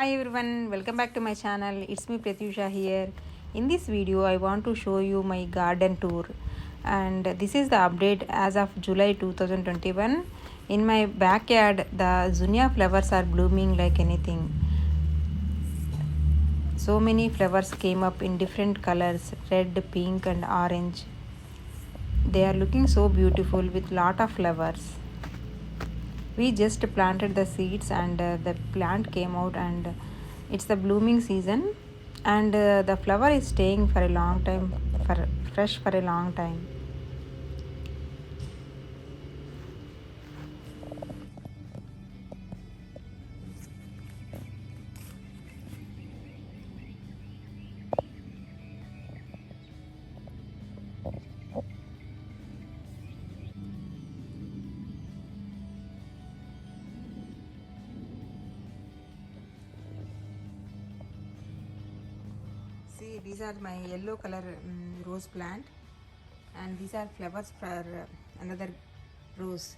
Hi everyone, welcome back to my channel. It's me Pratyusha here. In this video, I want to show you my garden tour, and this is the update as of July 2021. In my backyard, the zinnia flowers are blooming like anything. So many flowers came up in different colors, red, pink, and orange. They are looking so beautiful with lot of flowers. We just planted the seeds and the plant came out, and it's the blooming season, and the flower is staying for a long time, for fresh for a long time. See, these are my yellow color rose plant, and these are flowers for another rose.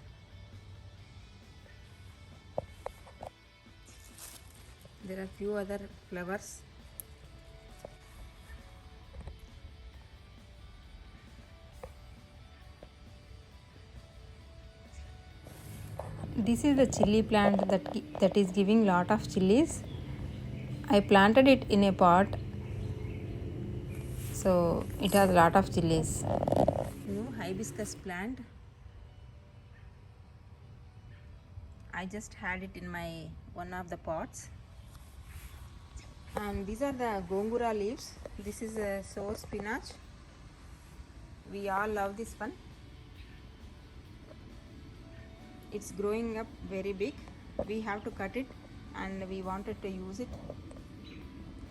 There are few other flowers. This is the chili plant that is giving lot of chilies. I planted it in a pot, so it has a lot of chilies. Hibiscus plant. I just had it in my one of the pots, and these are the gongura leaves. This is a sour spinach. We all love this one. It's growing up very big. We have to cut it, and we wanted to use it.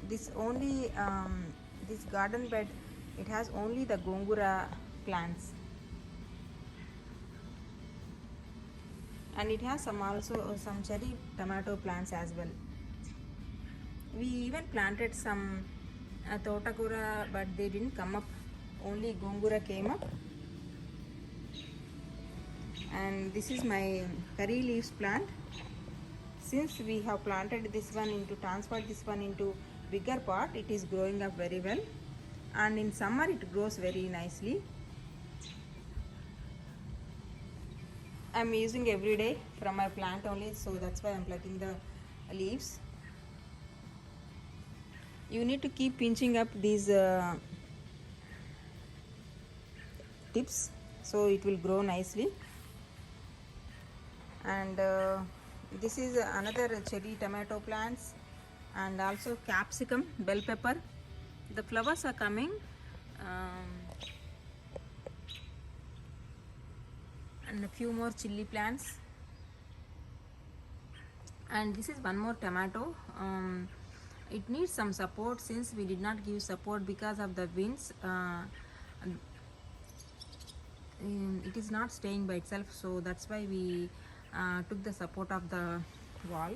This only this garden bed, it has only the gongura plants, and it has some cherry tomato plants as well. We even planted some totagura, but they didn't come up. Only gongura came up. And this is my curry leaves plant. Since we have planted this one into transferred this one into bigger pot, it is growing up very well, and in summer it grows very nicely. I'm using every day from my plant only, so that's why I'm plucking the leaves. You need to keep pinching up these tips, so it will grow nicely. And this is another cherry tomato plants, and also capsicum, bell pepper. The flowers are coming, and a few more chili plants. And this is one more tomato. It needs some support since we did not give support because of the winds. It is not staying by itself, so that's why we took the support of the wall.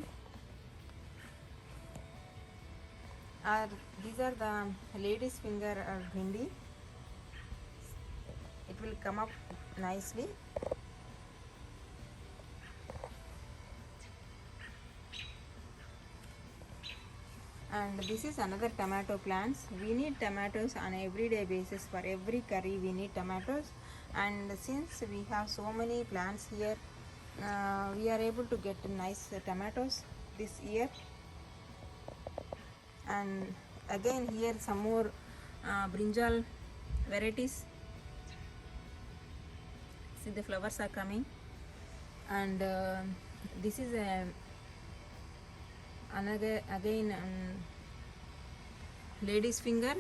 These are the lady's finger bhindi. It will come up nicely. And this is another tomato plants. We need tomatoes on everyday basis. For every curry we need tomatoes, and since we have so many plants here, we are able to get nice tomatoes this year. And again here some more brinjal varieties. See, the flowers are coming. And this is another again lady's finger.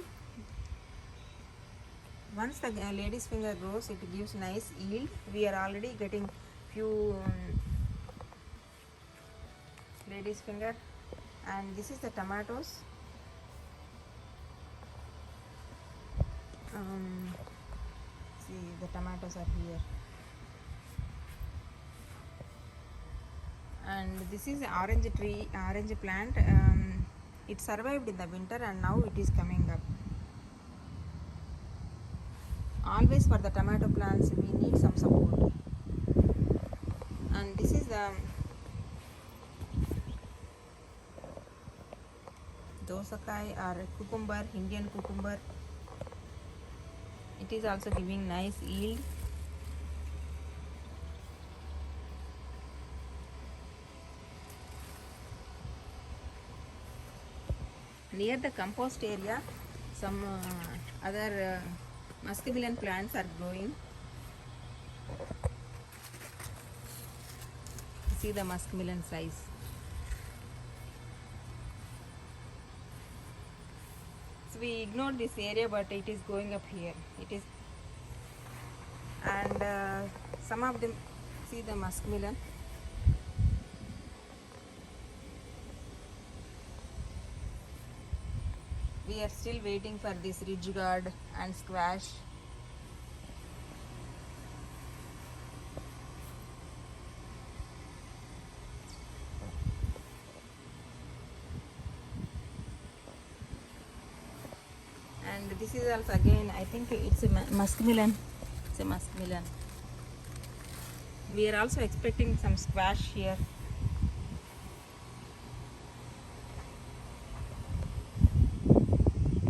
Once the lady's finger grows, it gives nice yield. We are already getting few lady's finger. And this is the tomatoes. See, the tomatoes are here. And this is orange tree, orange plant. It survived in the winter, and now it is coming up. Always for the tomato plants we need some support. And this is the dosakai or cucumber, Indian cucumber. It is also giving nice yield. Near the compost area, some other muskmelon plants are growing. See the muskmelon size. So we ignored this area, but it is going up here. It is, and some of them, see the muskmelon. We are still waiting for this ridge gourd and squash. And this is also again, I think it's a muskmelon. It's a muskmelon. We are also expecting some squash here.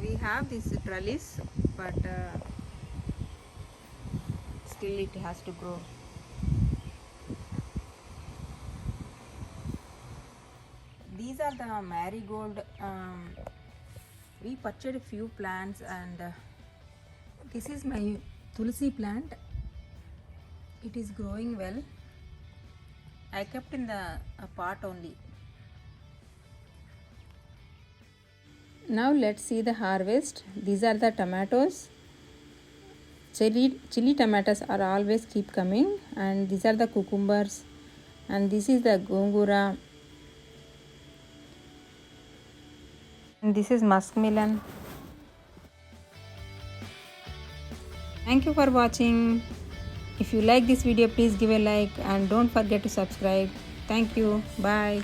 We have this trellis, but still it has to grow. These are the marigold. We purchased a few plants, and this is my tulsi plant. It is growing well. I kept in the pot only. Now let's see the harvest. These are the tomatoes. Chili tomatoes are always keep coming, and these are the cucumbers, and this is the gongura, and this is muskmelon. Thank you for watching. If you like this video, please give a like and don't forget to subscribe. Thank you. Bye.